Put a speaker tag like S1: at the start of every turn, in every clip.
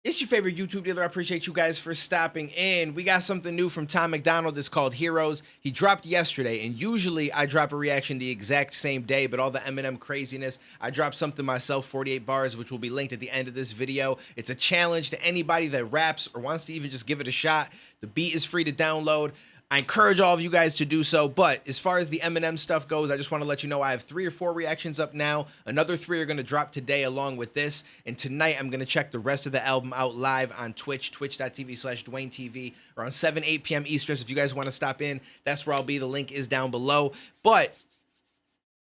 S1: It's your favorite YouTube dealer. I appreciate you guys for stopping in. We got something new from MacDonald. It's called Heroes. He dropped yesterday, and usually I drop a reaction the exact same day, but all the Eminem craziness, I dropped something myself, 48 bars, which will be linked at the end of this video. It's a challenge to anybody that raps or wants to even just give it a shot. The beat is free to download. I encourage all of you guys to do so, but as far as the Eminem stuff goes, I just want to let you know I have 3 or 4 reactions up now. Another 3 are going to drop today along with this, and tonight I'm going to check the rest of the album out live on Twitch, twitch.tv/DuaneTV, around 7, 8 p.m. Eastern. So if you guys want to stop in, that's where I'll be. The link is down below. But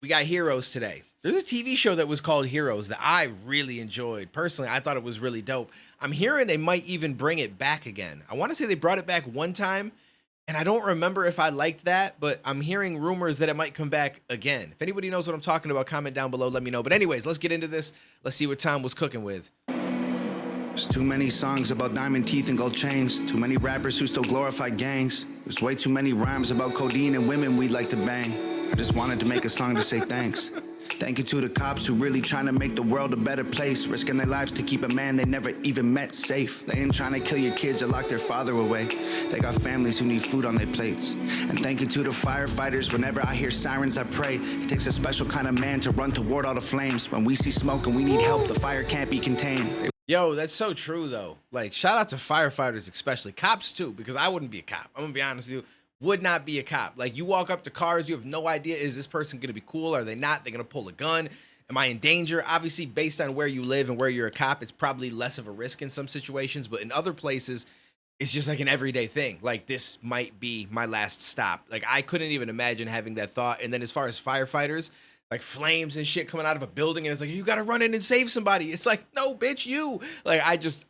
S1: we got Heroes today. There's a TV show that was called Heroes that I really enjoyed. Personally, I thought it was really dope. I'm hearing they might even bring it back again. I want to say they brought it back one time, and I don't remember if I liked that, but I'm hearing rumors that it might come back again. If anybody knows what I'm talking about, comment down below, let me know. But anyways, let's get into this. Let's see what Tom was cooking with.
S2: There's too many songs about diamond teeth and gold chains. Too many rappers who still glorify gangs. There's way too many rhymes about codeine and women we'd like to bang. I just wanted to make a song to say thanks. Thank you to the cops who really trying to make the world a better place, risking their lives to keep a man they never even met safe. They ain't trying to kill your kids or lock their father away. They got families who need food on their plates. And thank you to the firefighters. Whenever I hear sirens, I pray. It takes a special kind of man to run toward all the flames. When we see smoke and we need help, the fire can't be contained.
S1: Yo, that's so true though. Like, shout out to firefighters, especially cops too, because I wouldn't be a cop. I'm gonna be honest with you. Would not be a cop. Like, you walk up to cars, you have no idea, is this person gonna be cool? Are they not? They're gonna pull a gun? Am I in danger? Obviously, based on where you live and where you're a cop, it's probably less of a risk in some situations, but in other places, it's just like an everyday thing. Like, this might be my last stop. Like, I couldn't even imagine having that thought. And then as far as firefighters, like flames and shit coming out of a building, and it's like, you gotta run in and save somebody. It's like, no, bitch, you. Like,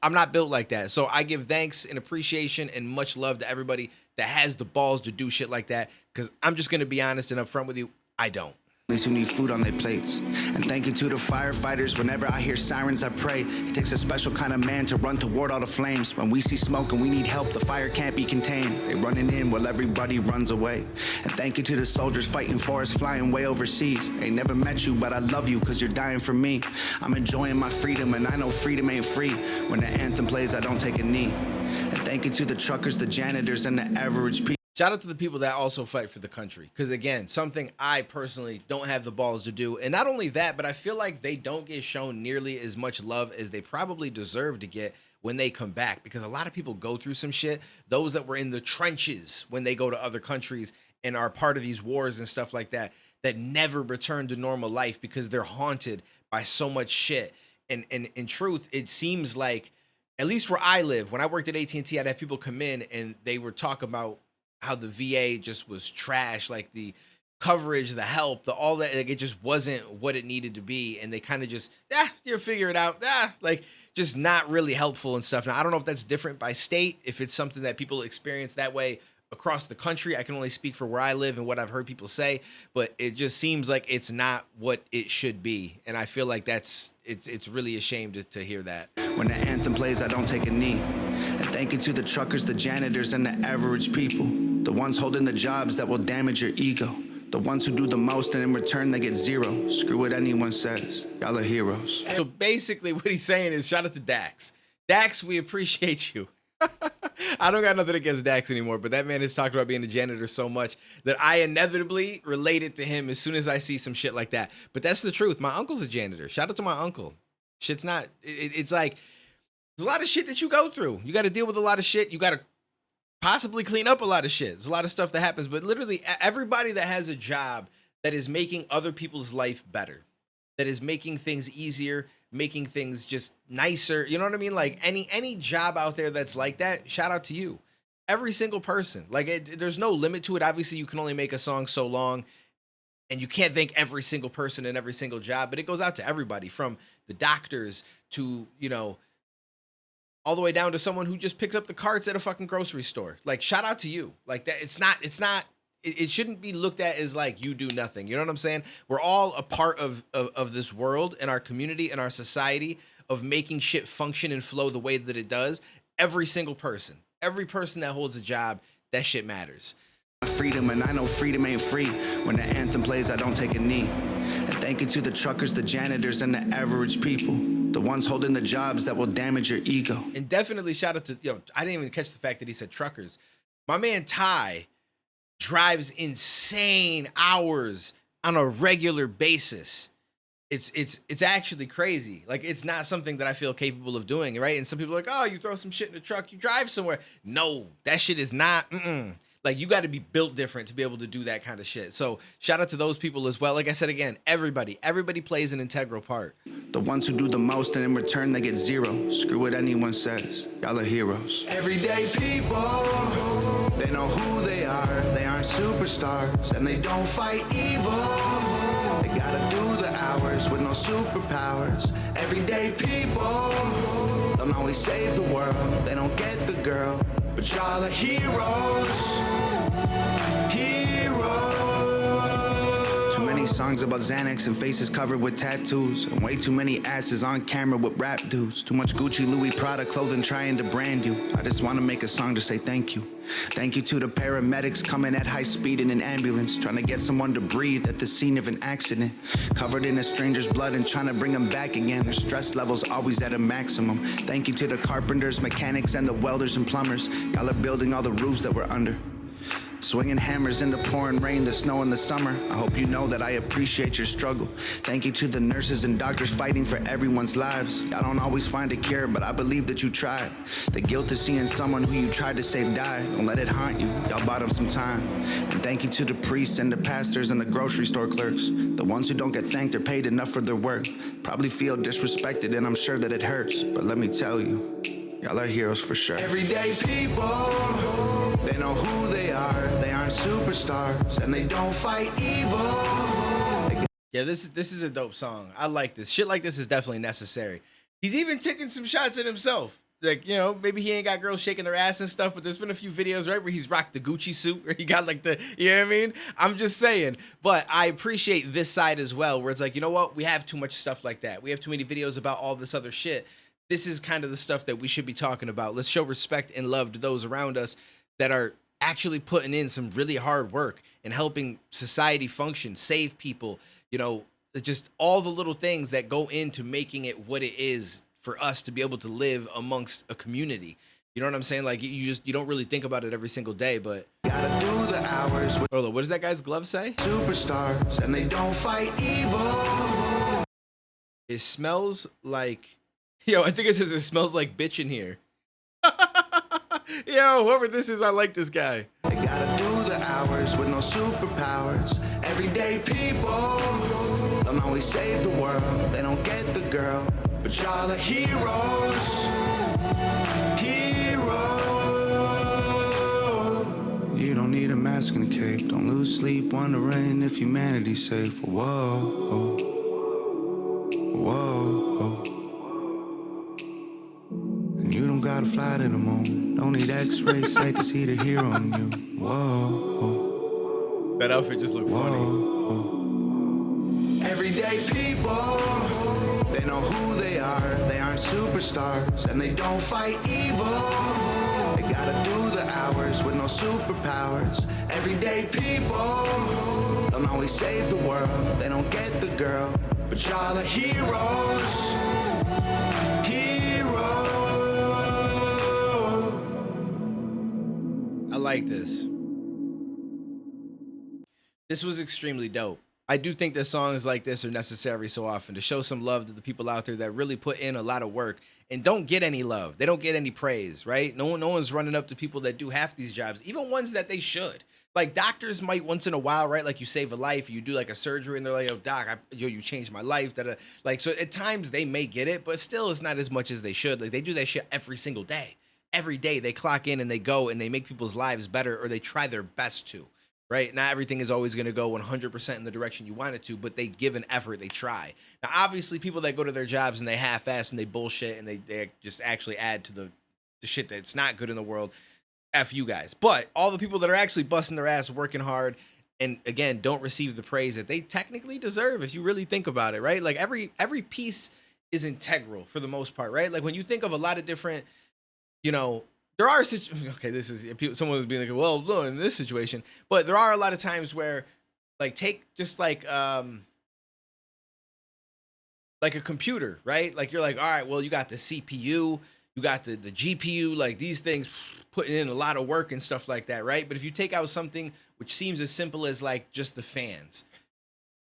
S1: I'm not built like that. So I give thanks and appreciation and much love to everybody that has the balls to do shit like that, because I'm just gonna be honest and upfront with you, I don't.
S2: Who need food on their plates. And thank you to the firefighters. Whenever I hear sirens, I pray. It takes a special kind of man to run toward all the flames. When we see smoke and we need help, the fire can't be contained. They running in while everybody runs away. And thank you to the soldiers fighting for us, flying way overseas. Ain't never met you, but I love you because you're dying for me. I'm enjoying my freedom, and I know freedom ain't free. When the anthem plays, I don't take a knee. And thank you to the truckers, the janitors, and the average people.
S1: Shout out to the people that also fight for the country. Because again, something I personally don't have the balls to do. And not only that, but I feel like they don't get shown nearly as much love as they probably deserve to get when they come back. Because a lot of people go through some shit. Those that were in the trenches when they go to other countries and are part of these wars and stuff like that, that never return to normal life because they're haunted by so much shit. And in truth, it seems like, at least where I live, when I worked at AT&T, I'd have people come in and they would talk about how the VA just was trash, like the coverage, the help, the all that, like it just wasn't what it needed to be. And they kind of just, you'll figure it out. Like just not really helpful and stuff. Now, I don't know if that's different by state, if it's something that people experience that way across the country. I can only speak for where I live and what I've heard people say, but it just seems like it's not what it should be. And I feel like it's really a shame to hear that.
S2: When the anthem plays, I don't take a knee. And thank you to the truckers, the janitors, and the average people. The ones holding the jobs that will damage your ego. The ones who do the most and in return they get zero. Screw what anyone says. Y'all are heroes.
S1: So basically what he's saying is, shout out to Dax. Dax, we appreciate you. I don't got nothing against Dax anymore, but that man has talked about being a janitor so much that I inevitably related to him as soon as I see some shit like that. But that's the truth. My uncle's a janitor. Shout out to my uncle. Shit's not, it's like, there's a lot of shit that you go through. You got to deal with a lot of shit. You got to possibly clean up a lot of shit. There's a lot of stuff that happens, but literally everybody that has a job that is making other people's life better, that is making things easier, making things just nicer. You know what I mean? Like any job out there that's like that, shout out to you. Every single person. Like there's no limit to it. Obviously, you can only make a song so long, and you can't thank every single person in every single job, but it goes out to everybody, from the doctors to, you know, all the way down to someone who just picks up the carts at a fucking grocery store. Like, shout out to you. Like that. It shouldn't be looked at as like you do nothing. You know what I'm saying? We're all a part of this world and our community and our society of making shit function and flow the way that it does. Every single person, every person that holds a job, that shit matters.
S2: Freedom, and I know freedom ain't free. When the anthem plays, I don't take a knee. And thank you to the truckers, the janitors, and the average people. The ones holding the jobs that will damage your ego.
S1: And definitely shout out to, I didn't even catch the fact that he said truckers. My man Ty drives insane hours on a regular basis. It's actually crazy. Like, it's not something that I feel capable of doing, right? And some people are like, oh, you throw some shit in the truck, you drive somewhere. No, that shit is not, like, you got to be built different to be able to do that kind of shit. So shout out to those people as well. Like I said, again, everybody plays an integral part.
S2: The ones who do the most and in return they get zero. Screw what anyone says. Y'all are heroes. Everyday people, they know who they are. They aren't superstars and they don't fight evil. They gotta do the hours with no superpowers. Everyday people don't always save the world. They don't get the girl, but y'all are heroes. Too many songs about Xanax and faces covered with tattoos, and way too many asses on camera with rap dudes. Too much Gucci, Louis, Prada clothing trying to brand you. I just want to make a song to say thank you. Thank you to the paramedics coming at high speed in an ambulance, trying to get someone to breathe at the scene of an accident. Covered in a stranger's blood and trying to bring them back again. Their stress levels always at a maximum. Thank you to the carpenters, mechanics, and the welders and plumbers. Y'all are building all the roofs that we're under. Swinging hammers in the pouring rain, the snow in the summer. I hope you know that I appreciate your struggle. Thank you to the nurses and doctors fighting for everyone's lives. Y'all don't always find a cure, but I believe that you tried. The guilt of seeing someone who you tried to save die, don't let it haunt you. Y'all bought them some time. And thank you to the priests and the pastors and the grocery store clerks. The ones who don't get thanked or paid enough for their work. Probably feel disrespected and I'm sure that it hurts. But let me tell you, y'all are heroes for sure. Everyday people, they know who they are. They aren't superstars and they don't fight evil.
S1: Yeah, this is a dope song. I like this. Shit like this is definitely necessary. He's even taking some shots at himself. Like, maybe he ain't got girls shaking their ass and stuff, but there's been a few videos, right, where he's rocked the Gucci suit, where he got like you know what I mean? I'm just saying. But I appreciate this side as well, where it's like, you know what? We have too much stuff like that. We have too many videos about all this other shit. This is kind of the stuff that we should be talking about. Let's show respect and love to those around us that are actually putting in some really hard work and helping society function, save people, just all the little things that go into making it what it is for us to be able to live amongst a community. You know what I'm saying? Like, you don't really think about it every single day, but
S2: gotta do the hours with
S1: hold on, what does that guy's glove say?
S2: Superstars and they don't fight evil.
S1: It smells like, I think it says it smells like bitch in here. Yo, whoever this is, I like this guy.
S2: They gotta do the hours with no superpowers. Everyday people don't always save the world. They don't get the girl, but y'all are heroes. Heroes. You don't need a mask and a cape. Don't lose sleep wondering if humanity's safe. Whoa, whoa. And you don't gotta fly to the moon. Don't need x-ray sight to see the hero in you. Whoa.
S1: That outfit just looked funny.
S2: Everyday people, they know who they are. They aren't superstars and they don't fight evil. They gotta do the hours with no superpowers. Everyday people don't always save the world. They don't get the girl, but y'all are heroes.
S1: I like this. This was extremely dope. I do think that songs like this are necessary so often to show some love to the people out there that really put in a lot of work and don't get any love. They don't get any praise, right? No one's running up to people that do half these jobs, even ones that they should. Like, doctors might once in a while, right? Like, you save a life, you do like a surgery and they're like, yo, doc, you changed my life. Like, so at times they may get it, but still it's not as much as they should. Like, they do that shit every single day. Every day they clock in and they go and they make people's lives better, or they try their best to, right? Not everything is always going to go 100% in the direction you want it to, but they give an effort, they try. Now, obviously, people that go to their jobs and they half-ass and they bullshit and they just actually add to the shit that's not good in the world, F you guys. But all the people that are actually busting their ass, working hard, and again, don't receive the praise that they technically deserve if you really think about it, right? Like, every piece is integral for the most part, right? Like, when you think of a lot of different, there are this is someone was being like, well, no, in this situation, but there are a lot of times where, like, take just like like a computer, right? Like you're like, all right, well, you got the CPU, you got the GPU, like these things putting in a lot of work and stuff like that, right? But if you take out something which seems as simple as like just the fans,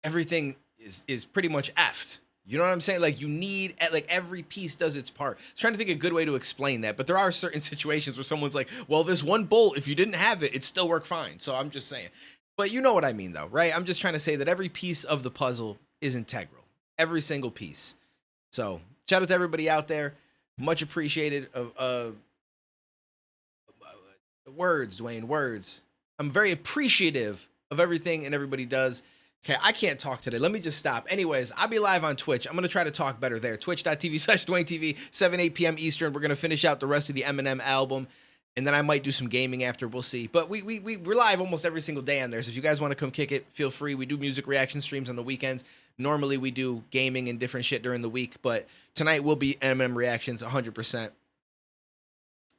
S1: everything is pretty much effed. You know what I'm saying? Like you need, like every piece does its part. I was trying to think of a good way to explain that, but there are certain situations where someone's like, well, this one bolt, if you didn't have it, it'd still work fine. So I'm just saying, but you know what I mean though, right? I'm just trying to say that every piece of the puzzle is integral, every single piece. So shout out to everybody out there. Much appreciated words, Duane, words. I'm very appreciative of everything and everybody does. Okay, I can't talk today. Let me just stop. Anyways, I'll be live on Twitch. I'm going to try to talk better there. Twitch.tv/DuaneTV, 7-8 p.m. Eastern. We're going to finish out the rest of the Eminem album, and then I might do some gaming after. We'll see. But we're live almost every single day on there, so if you guys want to come kick it, feel free. We do music reaction streams on the weekends. Normally, we do gaming and different shit during the week, but tonight will be Eminem reactions 100%.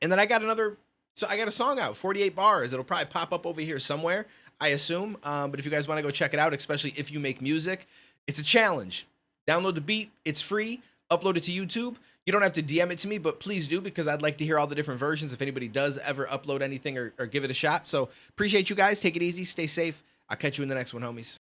S1: And then I got a song out, 48 bars. It'll probably pop up over here somewhere, I assume. But if you guys want to go check it out, especially if you make music, it's a challenge. Download the beat. It's free. Upload it to YouTube. You don't have to DM it to me, but please do, because I'd like to hear all the different versions if anybody does ever upload anything or give it a shot. So appreciate you guys. Take it easy. Stay safe. I'll catch you in the next one, homies.